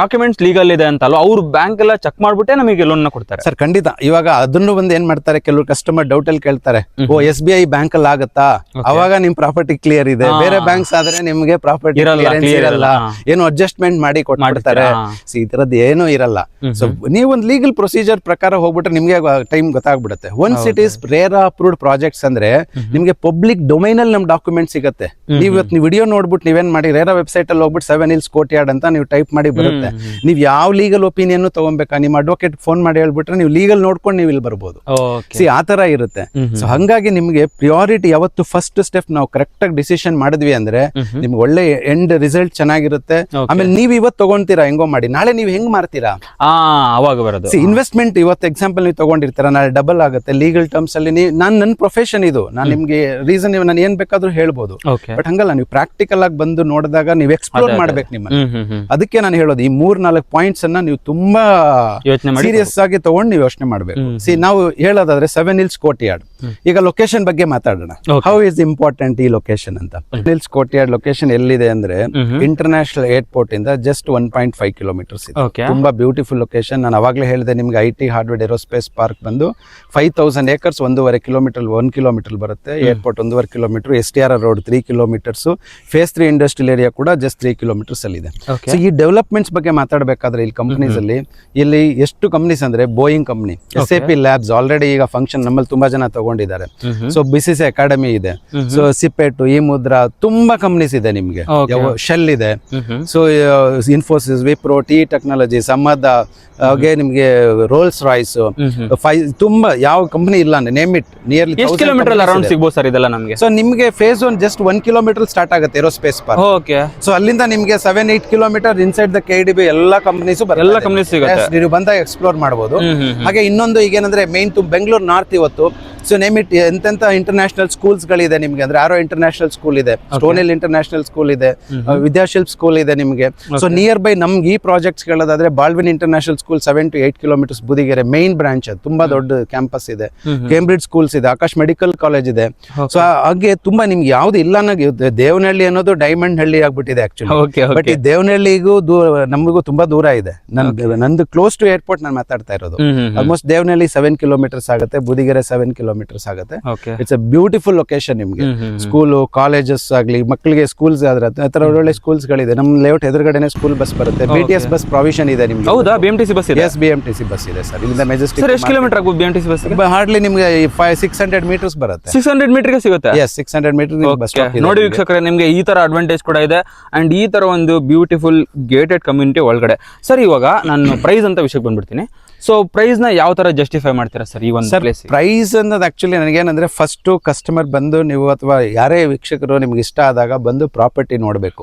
ಡಾಕ್ಯುಮೆಂಟ್ಸ್ ಲೀಗಲ್ ಇದೆ ಅಂತ ಅವ್ರು ಬ್ಯಾಂಕ್ ಎಲ್ಲ ಚೆಕ್ ಮಾಡ್ಬಿಟ್ಟೆ ನಮಗೆ ಲೋನ್ ಕೊಡ್ತಾರೆ ಸರ್. ಖಂಡಿತ. ಇವಾಗ ಅದನ್ನು ಬಂದು ಏನ್ ಮಾಡ್ತಾರೆ, ಕೆಲವರು ಕಸ್ಟಮರ್ ಡೌಟ್ ಅಲ್ಲಿ ಕೇಳ್ತಾರೆ, ಓ SBI ಬ್ಯಾಂಕ್ ಅಲ್ಲಿ ಆಗತ್ತಾ, ಅವಾಗ ನಿಮ್ ಪ್ರಾಪರ್ಟಿ ಕ್ಲಿಯರ್ ಇದೆ. ಬೇರೆ ಬ್ಯಾಂಕ್ಸ್ ಆದ್ರೆ ನಿಮ್ಗೆ ಪ್ರಾಪರ್ಟಿ ಇರಲ್ಲ, ಏನು ಅಡ್ಜಸ್ಟ್ಮೆಂಟ್ ಮಾಡಿ ಕೊಟ್ಬಿಡ್ತಾರೆ. ಈ ತರದ್ ಏನು ಇರಲ್ಲ. ಸೊ ನೀವು ಒಂದು ಲೀಗಲ್ ಪ್ರೊಸೀಜರ್ ಪ್ರಕಾರ ಹೋಗ್ಬಿಟ್ರೆ ನಿಮ್ಗೆ ಟೈಮ್ ಗೊತ್ತಾಗ್ಬಿಡುತ್ತೆ. Once it is RERA approved projects ಅಂದ್ರೆ ನಿಮ್ಗೆ ಪಬ್ಲಿಕ್ ಡೊಮೈನ್ ಅಲ್ಲಿ ನಮ್ ಡಾಕ್ಯುಮೆಂಟ್ ಸಿಗುತ್ತೆ. ನೀವು ವಿಡಿಯೋ ನೋಡ್ಬಿಟ್ಟು ನೀವೇನ್ ಮಾಡಿ ರೇರಾ ವೆಬ್ಸೈಟ್ ಅಲ್ಲಿ ಹೋಗ್ಬಿಟ್ಟು 7 Hills Courtyard ಅಂತ ನೀವು ಟೈಪ್ ಮಾಡಿ ಬರುತ್ತೆ. ನೀವ್ ಯಾವ ಲೀಗಲ್ ಲೀಗಲ್ ಒಪಿನಿಯನ್ ತಗೊಬೇಕಾ, ನಿಮ್ಮ ಅಡ್ವೊಕೇಟ್ ಫೋನ್ ಮಾಡಿ ಹೇಳ್ಬಿಟ್ರೆ ನೀವು ಲೀಗಲ್ ನೋಡ್ಕೊಂಡು ನೀವು ಇಲ್ಲಿ ಬರ್ಬೋದು. ಆ ತರ ಇರುತ್ತೆ. ಸೊ ಹಂಗಾಗಿ ನಿಮ್ಗೆ ಪ್ರಿಯಾರಿಟಿ ಯಾವತ್ತು ಫಸ್ಟ್ ಸ್ಟೆಪ್ ನಾವು ಕರೆಕ್ಟ್ ಆಗಿ ಡಿಸಿಷನ್ ಮಾಡಿದ್ವಿ ಅಂದ್ರೆ ನಿಮ್ಗೆ ಒಳ್ಳೆ ಎಂಡ್ ರಿಸಲ್ಟ್ ಚೆನ್ನಾಗಿರುತ್ತೆ. ಆಮೇಲೆ ನೀವ್ ಇವತ್ತು ತಗೊಂತೀರಾ ಹೆಂಗೋ ಮಾಡಿ, ನಾಳೆ ನೀವು ಹೆಂಗ್ ಮಾಡ್ತೀರಾ ಅವಾಗ ಬರೋದು. ಇನ್ವೆಸ್ಟ್ಮೆಂಟ್ ಇವತ್ತು ಎಕ್ಸಾಂಪಲ್ ನೀವು ತಗೊಂಡಿರ್ತೀರಾ, ನಾಳೆ ಡಬಲ್ ಆಗುತ್ತೆ. ಲೀಗಲ್ ಟರ್ಮ್ಸ್ ಅಲ್ಲಿ ನನ್ನ ಪ್ರೊಫೆಷನ್ ಇದು, ನಾನು ನಿಮ್ಗೆ ರೀಸನ್ ನಾನು ಏನ್ ಬೇಕಾದ್ರೂ ಹೇಳ್ಬೋದು. ಬಟ್ ಹಂಗಲ್ಲ, ನೀವು ಪ್ರಾಕ್ಟಿಕಲ್ ಆಗಿ ಬಂದು ನೋಡಿದಾಗ ನೀವು ಎಕ್ಸ್ಪ್ಲೋರ್ ಮಾಡ್ಬೇಕು ನಿಮ್ಮನ್ನ. ಅದಕ್ಕೆ ನಾನು ಹೇಳೋದು ಈ 3-4 ಪಾಯಿಂಟ್ಸ್ ಅನ್ನ ನೀವು ತುಂಬಾ ಸೀರಿಯಸ್ ಆಗಿ ತಗೊಂಡು ನೀವು ಯೋಚನೆ ಮಾಡ್ಬೇಕು. ನಾವು ಹೇಳೋದಾದ್ರೆ 7 Hills Courtyard. ಈಗ ಲೊಕೇಶನ್ ಬಗ್ಗೆ ಮಾತಾಡೋಣ. ಹೌ ಇಸ್ ಇಂಪಾರ್ಟೆಂಟ್ ಈ ಲೊಕೇಶನ್ ಅಂತ. 7 Hills Courtyard ಲೊಕೇಶನ್ ಎಲ್ಲಿದೆ ಅಂದ್ರೆ ಇಂಟರ್ನ್ಯಾಷನಲ್ ಏರ್ಪೋರ್ಟ್ ಇಂದ ಜಸ್ಟ್ 1.5 ಕಿಲೋಮೀಟರ್ಸ್ ಇದೆ. ತುಂಬಾ ಬ್ಯೂಟಿಫುಲ್ ಲೊಕೇಶನ್. ನಾನು ಅವಾಗಲೇ ಹೇಳಿದೆ ನಿಮ್ಗೆ IT ಹಾರ್ಡ್ವೇರ್ ಏರೋಸ್ಪೇಸ್ ಪಾರ್ಕ್ ಬಂದು 5000 acres, 1.5 ಕಿಲೋಮೀಟರ್ 1 ಕಿಲೋಮೀಟರ್ ಬರುತ್ತೆ. Airport 1.5 kilometer, STR road 3 kilometers, phase 3 industrial area ಕೂಡ ಜಸ್ಟ್ 3 ಕಿಲೋಮೀಟರ್ಸ್ ಅಲ್ಲಿ ಇದೆ. ಸೊ ಈ ಡೆವಲಪ್ಮೆಂಟ್ಸ್ ಬಗ್ಗೆ ಮಾತಾಡಬೇಕಾದ್ರೆ ಇಲ್ಲಿ ಕಂಪನೀಸ್ ಅಲ್ಲಿ ಇಲ್ಲಿ ಎಷ್ಟು ಕಂಪನೀಸ್ ಅಂದ್ರೆ Boeing company, SAP labs already ಈಗ ಫಂಕ್ಷನ್ ನಮ್ಮಲ್ಲಿ ತುಂಬಾ ಜನ ತಗೊಂಡಿದ್ದಾರೆ. ಸೊ BCC ಅಕಾಡೆಮಿ ಇದೆ. ಸೊ ಸಿಪೆಟ್, ಈ ಮುದ್ರಾ, ತುಂಬಾ ಕಂಪನೀಸ್ ಇದೆ. ನಿಮ್ಗೆ ಶೆಲ್ ಇದೆ. So Infosys, Wipro, T technology, ಸಮದ, ಹಾಗೆ ನಿಮ್ಗೆ ರೋಲ್ಸ್ ರಾಯ್ಸ್, ತುಂಬಾ ಯಾವ ಕಂಪನಿ ಇಲ್ಲ ನೇಮ್ ಇಟ್. ನಿಯರ್ಲಿ ಎಷ್ಟು ಕಿಲೋಮೀಟರ್ ಅರೌಂಡ್ ಸಿಗಬಹುದು ಸರ್ ಇದೆಲ್ಲ ನಮಗೆ? ಸೊ ನಿಮ್ಗೆ ಫೇಸ್ 1 ಜಸ್ಟ್ 1 ಕಿಲೋಮೀಟರ್ ಸ್ಟಾರ್ಟ್ ಆಗುತ್ತೆ ಏರೋಸ್ಪೇಸ್ ಪಾರ್ಕ್. ಓಕೆ. ಸೊ ಅಲ್ಲಿಂದ ನಿಮ್ಗೆ 7-8 ಕಿಲೋಮೀಟರ್ ಇನ್ಸೈಡ್ ದ KDB ಎಲ್ಲಾ ಕಂಪನೀಸ್ ಎಲ್ಲ ಕಂಪನೀಸ್ ಸಿಗುತ್ತೆ. ನೀವು ಬಂದಾಗ ಎಕ್ಸ್ಪ್ಲೋರ್ ಮಾಡಬಹುದು. ಹಾಗೆ ಇನ್ನೊಂದು ಈಗೇನಂದ್ರೆ ಮೇನ್ ಬೆಂಗಳೂರು ನಾರ್ತ್ ಇವತ್ತು. ಸೊ ನೇಮ್ ಇಟ್ ಎಂತೆಂತ ಇಂಟರ್ನ್ಯಾಷನಲ್ ಸ್ಕೂಲ್ಸ್ ಗಳಿದೆ ನಿಮ್ಗೆ ಅಂದ್ರೆ ಆರೋ ಇಂಟರ್ನ್ಯಾಷನಲ್ ಸ್ಕೂಲ್ ಇದೆ, ಸ್ಟೋನ್ ಹಿಲ್ ಇಂಟರ್ನ್ಯಾಷನಲ್ ಸ್ಕೂಲ್ ಇದೆ, ವಿದ್ಯಾಶಿಲ್ಪ್ ಸ್ಕೂಲ್ ಇದೆ ನಿಮ್ಗೆ. ಸೊ ನಿಯರ್ ಬೈ ನಮ್ಗೆ ಈ ಪ್ರಾಜೆಕ್ಟ್ಸ್ ಗಳದಾದ್ರೆ Baldwin international school 7 to 8 kilometres Budigere main branch, ಅದು ತುಂಬಾ ದೊಡ್ಡ ಕ್ಯಾಂಪಸ್ ಇದೆ. ಕೇಂಬ್ರಿಡ್ಜ್ ಸ್ಕೂಲ್ಸ್ ಇದೆ, ಆಕಾಶ್ ಮೆಡಿಕಲ್ ಕಾಲೇಜ್ ಇದೆ. ಸೊ ಹಾಗೆ ತುಂಬಾ ನಿಮ್ಗೆ ಯಾವ್ದು ಇಲ್ಲ ಅನ್ನೋ ದೇವನಹಳ್ಳಿ ಅನ್ನೋದು ಡೈಮಂಡ್ ಹಳ್ಳಿ ಆಗ್ಬಿಟ್ಟಿದೆ ಆಕ್ಚುಲಿ. ಬಟ್ ಈ ದೇವನಹಳ್ಳಿಗೂ ನಮಗೂ ತುಂಬಾ ದೂರ ಇದೆ. ನಂದು ಕ್ಲೋಸ್ ಟು ಏರ್ಪೋರ್ಟ್ ನಾನು ಮಾತಾಡ್ತಾ ಇರೋದು. ಆಲ್ಮೋಸ್ಟ್ ದೇವನಹಳ್ಳಿ 7 ಕಿಲೋಮೀಟರ್ಸ್ ಆಗುತ್ತೆ, ಬುದಿಗೆರೆ 7 ಕಿಲೋಮೀಟರ್ಸ್ ಆಗುತ್ತೆ. It's a beautiful location. ನಿಮ್ಗೆ ಸ್ಕೂಲು, ಕಾಲೇಜಸ್ ಆಗ್ಲಿ, ಮಕ್ಕಳಿಗೆ ಸ್ಕೂಲ್ಸ್ ಆದ್ರೆ ಒಳ್ಳೊಳ್ಳೆ ಸ್ಕೂಲ್ಸ್ ಗಳಿದೆ. ನಮ್ಮ ಲೇಔಟ್ ಎದುರುಗಡೆನೆ ಸ್ಕೂಲ್ ಬಸ್ ಬರುತ್ತೆ. BTS ಬಸ್ ಪ್ರಾವಿಷನ್ ಇದೆ ನಿಮ್ಗೆ. ಹೌದಾ? BMTC ಬಸ್ ಇದೆ? ಎಸ್, BMTC ಬಸ್ ಇದೆ ಸರ್. ಇಲ್ಲಿಂದ ಮೆಜೆಸ್ಟಿಕ್. ಸರ್ ಎಷ್ಟು ಕಿಲೋಮೀಟರ್ ಆಗ್ಬೋದು BMTC ಬಸ್? ಹಾರ್ಡ್ಲಿ ನಿಮ್ಗೆ 600 ಮೀಟರ್ಸ್ ಬರುತ್ತೆ. 600 ಮೀಟರ್ಗೆ ಸಿಗುತ್ತೆ? ಎಸ್, 600 ಮೀಟರ್ ಬಸ್ ಸ್ಟಾಪ್. ನೋಡಿ ವೀಕ್ಷಕರೇ, ನಿಮ್ಗೆ ಈ ತರ ಅಡ್ವಾಂಟೇಜ್ ಕೂಡ ಇದೆ ಅಂಡ್ ಈ ತರ ಒಂದು ಬ್ಯೂಟಿಫುಲ್ ಗೇಟೆಡ್ ಕಮ್ಯುನಿಟಿ ಒಳಗಡೆ. ಸರ್ ಇವಾಗ ನಾನು ಪ್ರೈಸ್ ಅಂತ ವಿಷಯಕ್ಕೆ ಬಂದ್ಬಿಡ್ತೀನಿ. ಸೊ ಪ್ರೈಸ್ ನ ಯಾವ ತರ ಜಸ್ಟಿಫೈ ಮಾಡ್ತೀರಾ ಸರ್ ಈ ಒಂದು ಪ್ಲೇಸ್? ಪ್ರೈಸ್ ಅನ್ನೋದು ಆಕ್ಚುಲಿ ನನಗೇನಂದ್ರೆ ಫಸ್ಟ್ ಕಸ್ಟಮರ್ ಬಂದು ನೀವು ಅಥವಾ ಯಾರೇ ವೀಕ್ಷಕರು ನಿಮ್ಗೆ ಇಷ್ಟ ಆದಾಗ ಬಂದು ಪ್ರಾಪರ್ಟಿ ನೋಡ್ಬೇಕು.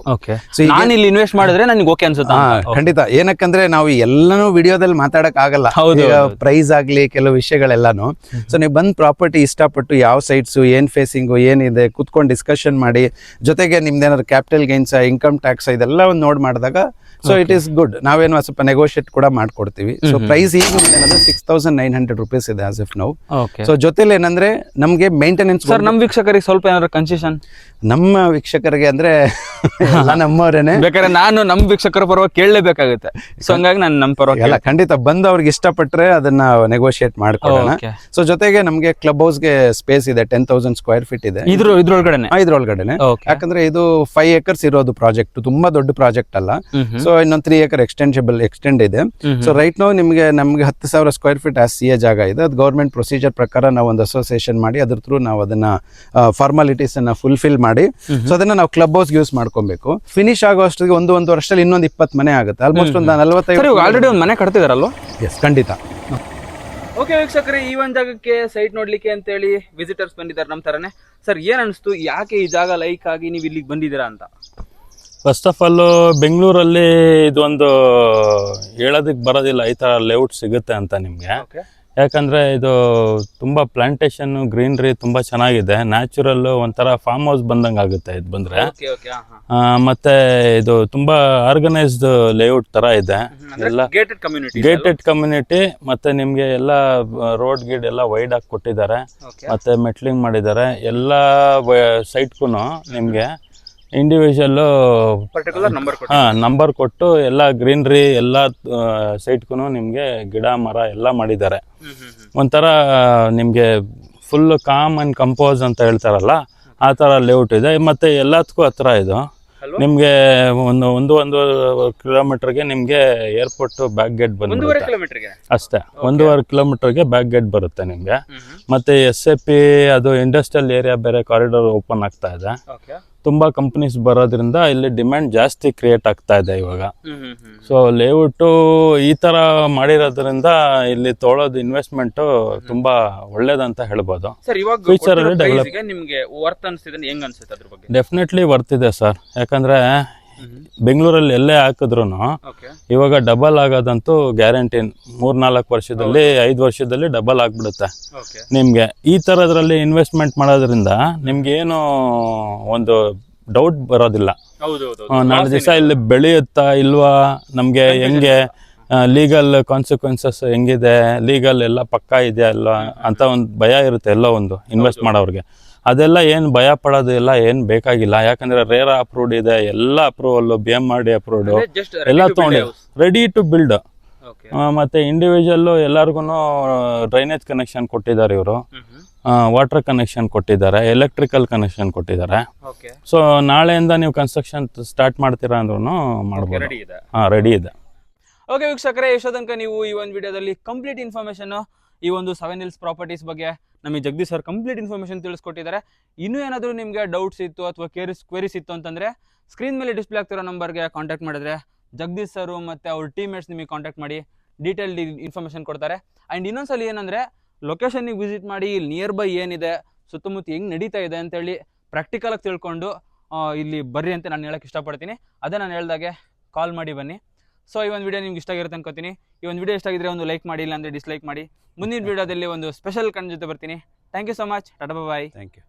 ನಾನು ಇಲ್ಲಿ ಇನ್ವೆಸ್ಟ್ ಮಾಡಿದ್ರೆ ನನಗೆ ಓಕೆ ಅನ್ಸುತ್ತಾ? ಖಂಡಿತ. ಏನಕ್ಕಂದ್ರೆ ನಾವು ಎಲ್ಲಾನು ವಿಡಿಯೋದಲ್ಲಿ ಮಾತಾಡಕ್ ಆಗಲ್ಲ. ಪ್ರೈಸ್ ಆಗ್ಲಿ ಕೆಲವು ವಿಷಯಗಳೆಲ್ಲಾನು. ಸೊ ನೀವು ಬಂದ್ ಪ್ರಾಪರ್ಟಿ ಇಷ್ಟಪಟ್ಟು ಯಾವ ಸೈಟ್ಸ್, ಏನ್ ಫೇಸಿಂಗು, ಏನಿದೆ ಕುತ್ಕೊಂಡು ಡಿಸ್ಕಷನ್ ಮಾಡಿ, ಜೊತೆಗೆ ನಿಮ್ದೇನಾದ್ರು ಕ್ಯಾಪಿಟಲ್ ಗೈನ್ಸ್, ಇನ್ಕಮ್ ಟ್ಯಾಕ್ಸ್ ಇದೆಲ್ಲ ಒಂದು ನೋಡ್ ಮಾಡಿದಾಗ ಸೊ ಇಟ್ ಈಸ್ ಗುಡ್. ನಾವೇನು ಸ್ವಲ್ಪ ನೆಗೋಷಿಯೇಟ್ ಕೂಡ ಮಾಡ್ಕೊಡ್ತೀವಿ. ಸೊ ಪ್ರೈಸ್ ಈಗ 6,900 rupees ಇದೆ ಆಸ್ ಇಫ್ ನೌ. ಸೊ ಜೊತೆಲಿ ಏನಂದ್ರೆ ನಮ್ಗೆ ಮೇಂಟೆನೆನ್ಸ್. ಸರ್ ನಮ್ಮ ವೀಕ್ಷಕರಿಗೆ ಸ್ವಲ್ಪ ಏನಾದ್ರು ಕನ್ಸೆಷನ್? ನಮ್ಮ ವೀಕ್ಷಕರಿಗೆ ಅಂದ್ರೆ ನಮ್ಮವರೇನೆ, ಬೇಕಾದ್ರೆ ನಾನು ನಮ್ಮ ವೀಕ್ಷಕರ ಪರವಾಗಿ ಕೇಳಲೇಬೇಕಾಗುತ್ತೆ. ಸೊ ಹಂಗಾಗಿ ನಾನು ನಮ್ಮ ಪರವಾಗಿ ಎಲ್ಲ ಖಂಡಿತ ಬಂದು ಅವ್ರಿಗೆ ಇಷ್ಟಪಟ್ರೆ ಅದನ್ನ ನೆಗೋಷಿಯೇಟ್ ಮಾಡ್ಕೊಡೋಣ. ಸೊ ಜೊತೆಗೆ ನಮ್ಗೆ ಕ್ಲಬ್ ಹೌಸ್ ಗೆ ಸ್ಪೇಸ್ ಇದೆ, 10,000 square feet ಇದೆ ಇದ್ರೊಳಗಡೆನೆ. ಯಾಕಂದ್ರೆ ಇದು 5 acres ಇರೋದು ಪ್ರಾಜೆಕ್ಟ್, ತುಂಬಾ ದೊಡ್ಡ ಪ್ರಾಜೆಕ್ಟ್ ಅಲ್ಲ. ಸೊ ಇನ್ನೊಂದು 3 acre ಎಕ್ಸ್ಟೆಂಡ್ ಇದೆ. ಸೊ ರೈಟ್ ನೋ ನಮ್ಗೆ 10,000 square feet CA ಜಾಗ ಇದೆ. ಅದು ಗೌರ್ಮೆಂಟ್ ಪ್ರೊಸೀಜರ್ ಪ್ರಕಾರ ನಾವು ಒಂದು ಅಸೋಸಿಯೇಷನ್ ಮಾಡಿ ಅದ್ರ ಥ್ರೂ ನಾವು ಅದನ್ನ ಫಾರ್ಮಾಲಿಟೀಸ್ ಅನ್ನ ಫುಲ್ಫಿಲ್ ಮಾಡಿ ಸೊ ಅದನ್ನ ನಾವು ಕ್ಲಬ್ ಹೌಸ್ ಯೂಸ್ ಮಾಡ್ಕೊಬೇಕು. ಫಿನಿಶ್ ಆಗೋ ಅಷ್ಟಿಗೆ 1 ವರ್ಷದಲ್ಲಿ ಇನ್ನೊಂದು 20 ಮನೆ ಆಗುತ್ತೆ. ಆಲ್ಮೋಸ್ಟ್ ಒಂದು 45. ಆಲ್ರೆಡಿ ಒಂದು ಮನೆ ಕಟ್ತಿದಾರಲ್ವ? ಎಸ್, ಖಂಡಿತ. ಓಕೆ ವೀಕ್ಷಕರೇ, ಈ ಒಂದು ಜಾಗಕ್ಕೆ ಸೈಟ್ ನೋಡ್ಲಿಕ್ಕೆ ಅಂತ ಹೇಳಿ ವಿಸಿಟರ್ಸ್ ಬಂದಿದ್ದಾರೆ ನಮ್ಮ ತರನೇ. ಸರ್ ಏನ್ ಅನಿಸ್ತು, ಯಾಕೆ ಈ ಜಾಗ ಲೈಕ್ ಆಗಿ ನೀವು ಇಲ್ಲಿಗೆ ಬಂದಿದ್ದೀರಾ ಅಂತ? ಫಸ್ಟ್ ಆಫ್ ಆಲ್ ಬೆಂಗಳೂರಲ್ಲಿ ಇದೊಂದು ಹೇಳೋದಕ್ಕೆ ಬರೋದಿಲ್ಲ ಈ ಥರ ಲೇಔಟ್ ಸಿಗುತ್ತೆ ಅಂತ ನಿಮಗೆ. ಯಾಕಂದರೆ ಇದು ತುಂಬ ಪ್ಲಾಂಟೇಶನ್, ಗ್ರೀನ್ರಿ ತುಂಬ ಚೆನ್ನಾಗಿದೆ. ನ್ಯಾಚುರಲ್ ಒಂಥರ ಫಾರ್ಮ್ ಹೌಸ್ ಬಂದಂಗೆ ಆಗುತ್ತೆ ಇದು ಬಂದರೆ. ಮತ್ತು ಇದು ತುಂಬ ಆರ್ಗನೈಸ್ಡ್ ಲೇಔಟ್ ಥರ ಇದೆ. ಎಲ್ಲ ಗೇಟೆಡ್ ಕಮ್ಯುನಿಟಿ. ಮತ್ತು ನಿಮಗೆ ಎಲ್ಲ ರೋಡ್ ಗೀಡ್ ಎಲ್ಲ ವೈಡ್ ಆಗಿ ಕೊಟ್ಟಿದ್ದಾರೆ. ಮತ್ತು ಮೆಟ್ಲಿಂಗ್ ಮಾಡಿದ್ದಾರೆ. ಎಲ್ಲ ಸೈಟ್ಗೂ ನಿಮಗೆ ಇಂಡಿವಿಜುವಲ್ಲು ನಂಬರ್ ಕೊಟ್ಟು ಎಲ್ಲ ಗ್ರೀನ್ರಿ ಎಲ್ಲ ಸೈಟ್ಗೂ ನಿಮಗೆ ಗಿಡ ಮರ ಎಲ್ಲ ಮಾಡಿದ್ದಾರೆ. ಒಂಥರ ನಿಮಗೆ ಫುಲ್ ಕಾಮ್ ಅಂಡ್ ಕಂಪೋಸ್ ಅಂತ ಹೇಳ್ತಾರಲ್ಲ ಆ ಥರ ಲೇಔಟ್ ಇದೆ. ಮತ್ತು ಎಲ್ಲದಕ್ಕೂ ಹತ್ರ ಇದು. ನಿಮಗೆ ಒಂದು ಕಿಲೋಮೀಟರ್ಗೆ ನಿಮಗೆ ಏರ್ಪೋರ್ಟ್ ಬ್ಯಾಕ್ ಗೇಟ್ ಬಂದ್ಬಿಡುತ್ತೆ ಅಷ್ಟೇ. 1.5 ಕಿಲೋಮೀಟರ್ಗೆ ಬ್ಯಾಕ್ ಗೇಟ್ ಬರುತ್ತೆ ನಿಮಗೆ. ಮತ್ತು SAP ಅದು ಇಂಡಸ್ಟ್ರಿಯಲ್ ಏರಿಯಾ ಬೇರೆ ಕಾರಿಡಾರ್ ಓಪನ್ ಆಗ್ತಾ ಇದೆ. ತುಂಬ ಕಂಪ್ನೀಸ್ ಬರೋದ್ರಿಂದ ಇಲ್ಲಿ ಡಿಮ್ಯಾಂಡ್ ಜಾಸ್ತಿ ಕ್ರಿಯೇಟ್ ಆಗ್ತಾ ಇದೆ ಇವಾಗ. ಸೊ ಲೇಔಟು ಈ ಥರ ಮಾಡಿರೋದ್ರಿಂದ ಇಲ್ಲಿ ತೊಗೊಳೋದು ಇನ್ವೆಸ್ಟ್ಮೆಂಟು ತುಂಬ ಒಳ್ಳೇದಂತ ಹೇಳ್ಬೋದು. ಸರ್ ಇವಾಗ Future ಅಲ್ಲಿ develop- ನಿಮಗೆ ವರ್ತ್ ಅನ್ಸಿದ್ರೆ ಹೆಂಗ್ ಅನ್ಸುತ್ತೆ ಅದ್ರ ಬಗ್ಗೆ? ಡೆಫಿನೆಟ್ಲಿ ವರ್ತ್ ಇದೆ ಸರ್. ಯಾಕಂದರೆ ಬೆಂಗಳೂರಲ್ಲಿ ಎಲ್ಲೇ ಹಾಕಿದ್ರು ಓಕೆ ಇವಾಗ ಡಬಲ್ ಆಗೋದಂತೂ ಗ್ಯಾರಂಟಿ. 3-4 ವರ್ಷದಲ್ಲಿ 5 ವರ್ಷದಲ್ಲಿ ಡಬಲ್ ಆಗಿಬಿಡುತ್ತೆ ಓಕೆ ನಿಮಗೆ. ಈ ಥರದ್ರಲ್ಲಿ ಇನ್ವೆಸ್ಟ್ಮೆಂಟ್ ಮಾಡೋದ್ರಿಂದ ನಿಮ್ಗೆ ಏನು ಒಂದು ಡೌಟ್ ಬರೋದಿಲ್ಲ. ಹೌದೌದು ನಾಳೆ ದಿವಸ ಇಲ್ಲಿ ಬೆಳೆಯುತ್ತಾ ಇಲ್ವಾ, ನಮಗೆ ಹೆಂಗೆ ಲೀಗಲ್ ಕಾನ್ಸಿಕ್ವೆನ್ಸಸ್ ಹೆಂಗಿದೆ, ಲೀಗಲ್ ಎಲ್ಲ ಪಕ್ಕಾ ಇದೆಯಾ ಇಲ್ವಾ ಅಂತ ಒಂದು ಭಯ ಇರುತ್ತೆ ಎಲ್ಲ ಒಂದು ಇನ್ವೆಸ್ಟ್ ಮಾಡೋರಿಗೆ. ಅದೆಲ್ಲ ಏನು ಭಯ ಪಡೋದು ಎಲ್ಲ ಏನು ಬೇಕಾಗಿಲ್ಲ. ಯಾಕಂದರೆ ರೇರಾ ಅಪ್ರೂವ್ಡ್ ಇದೆ, ಎಲ್ಲ ಅಪ್ರೂವಲ್ಲು BMRD ಅಪ್ರೂವ್ಡು ಜಸ್ಟ್ ಎಲ್ಲ ತೊಗೊಂಡು ರೆಡಿ ಟು ಬಿಲ್ಡ್. ಓಕೆ ಮತ್ತು ಇಂಡಿವಿಜುವಲ್ಲು ಎಲ್ಲರಿಗೂ ಡ್ರೈನೇಜ್ ಕನೆಕ್ಷನ್ ಕೊಟ್ಟಿದ್ದಾರೆ ಇವರು, ವಾಟರ್ ಕನೆಕ್ಷನ್ ಕೊಟ್ಟಿದ್ದಾರೆ, ಎಲೆಕ್ಟ್ರಿಕಲ್ ಕನೆಕ್ಷನ್ ಕೊಟ್ಟಿದ್ದಾರೆ. ಓಕೆ ಸೊ ನಾಳೆಯಿಂದ ನೀವು ಕನ್ಸ್ಟ್ರಕ್ಷನ್ ಸ್ಟಾರ್ಟ್ ಮಾಡ್ತೀರಾ ಅಂದ್ರೂ ಮಾಡ್ಬೋದು. ರೆಡಿ ಇದೆ. ಹಾಂ ರೆಡಿ ಇದೆ. ಓಕೆ ವೀಕ್ಷಕರೇ, ಎಷ್ಟೋ ತನಕ ನೀವು ಈ ಒಂದು ವಿಡಿಯೋದಲ್ಲಿ ಕಂಪ್ಲೀಟ್ ಇನ್ಫಾರ್ಮೇಷನ್ ಈ ಒಂದು 7 Hills ಪ್ರಾಪರ್ಟೀಸ್ ಬಗ್ಗೆ ನಮಗೆ ಜಗದೀಶ್ ಸರ್ ಕಂಪ್ಲೀಟ್ ಇನ್ಫಾರ್ಮೇಷನ್ ತಿಳಿಸ್ಕೊಟ್ಟಿದ್ದಾರೆ. ಇನ್ನೂ ಏನಾದರೂ ನಿಮಗೆ ಡೌಟ್ಸ್ ಇತ್ತು ಅಥವಾ ಕ್ವೆರೀಸ್ ಇತ್ತು ಅಂತಂದರೆ ಸ್ಕ್ರೀನ್ ಮೇಲೆ ಡಿಸ್ಪ್ಲೇ ಆಗ್ತಿರೋ ನಂಬರ್ಗೆ ಕಾಂಟ್ಯಾಕ್ಟ್ ಮಾಡಿದ್ರೆ ಜಗದೀಶ್ ಸರು ಮತ್ತು ಅವ್ರ ಟೀಮ್ಮೇಟ್ಸ್ ನಿಮಗೆ ಕಾಂಟ್ಯಾಕ್ಟ್ ಮಾಡಿ ಡೀಟೇಲ್ಡ್ ಇನ್ಫಾರ್ಮೇಷನ್ ಕೊಡ್ತಾರೆ. ಆ್ಯಂಡ್ ಇನ್ನೊಂದ್ಸಲ ಏನಂದರೆ ಲೊಕೇಶನ್ನಿಗೆ ವಿಸಿಟ್ ಮಾಡಿ ಇಲ್ಲಿ ನಿಯರ್ ಬೈ ಏನಿದೆ, ಸುತ್ತಮುತ್ತ ಹೆಂಗೆ ನಡೀತಾ ಇದೆ ಅಂತೇಳಿ ಪ್ರಾಕ್ಟಿಕಲಾಗಿ ತಿಳ್ಕೊಂಡು ಇಲ್ಲಿ ಬರ್ರಿ ಅಂತ ನಾನು ಹೇಳೋಕ್ಕೆ ಇಷ್ಟಪಡ್ತೀನಿ. ಅದೇ ನಾನು ಹೇಳ್ದಾಗೆ ಕಾಲ್ ಮಾಡಿ ಬನ್ನಿ. ಸೊ ಈ ಒಂದು ವಿಡಿಯೋ ನಿಮ್ಗೆ ಇಷ್ಟ ಆಗಿರುತ್ತೆ ಅನ್ಕೋತೀನಿ. ಈ ಒಂದು ವಿಡಿಯೋ ಇಷ್ಟ ಆಗಿದ್ರೆ ಒಂದು ಲೈಕ್ ಮಾಡಿ, ಇಲ್ಲಾಂದರೆ ಡಿಸ್ಲೈಕ್ ಮಾಡಿ. ಮುಂದಿನ ವಿಡಿಯೋದಲ್ಲಿ ಒಂದು ಸ್ಪೆಷಲ್ ಕಂಡು ಜೊತೆ ಬರ್ತೀನಿ. Thank you so much. Tata bye. Thank you.